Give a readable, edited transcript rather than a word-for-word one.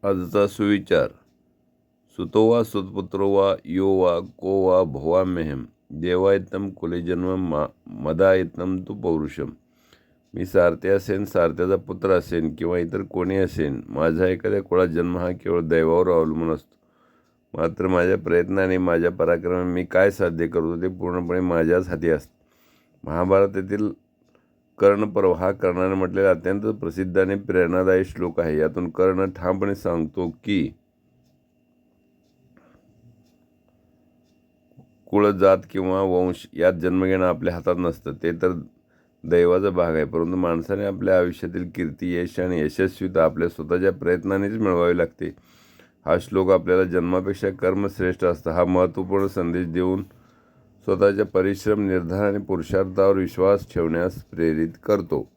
आजचा सुविचार. सुतो वा सुतपुत्रो वा यो वा को वा भवाम्यहं देवायत्नं कुले जन्म मदायत्नं तू पौरुषम. मी सारथी असेन, सारथ्याचा पुत्र असेन किंवा इतर कोणी असेन, माझा एखाद्या कुळात जन्म हा केवळ दैवावर अवलंबून असतो. मात्र माझ्या प्रयत्नाने, माझ्या पराक्रमाने मी काय साध्य करतो ते पूर्णपणे माझ्याच हाती असतं. महाभारतातील कर्णपर्व हा कर्णाने म्हटलेला अत्यंत प्रसिद्ध आणि प्रेरणादायी श्लोक आहे. यातून कर्ण ठामपणे सांगतो की कुळ, जात किंवा वंश यात जन्म घेणं आपल्या हातात नसतं, ते तर दैवाचा भाग आहे. परंतु माणसाने आपल्या आयुष्यातील कीर्ती, यश आणि यशस्वीता आपल्या स्वतःच्या प्रयत्नानेच मिळवावी लागते. हा श्लोक आपल्याला जन्मापेक्षा कर्म श्रेष्ठ असतं हा महत्त्वपूर्ण संदेश देऊन स्वतःच्या परिश्रम, निर्धार आणि पुरुषार्थावर विश्वास ठेवण्यास प्रेरित करतो.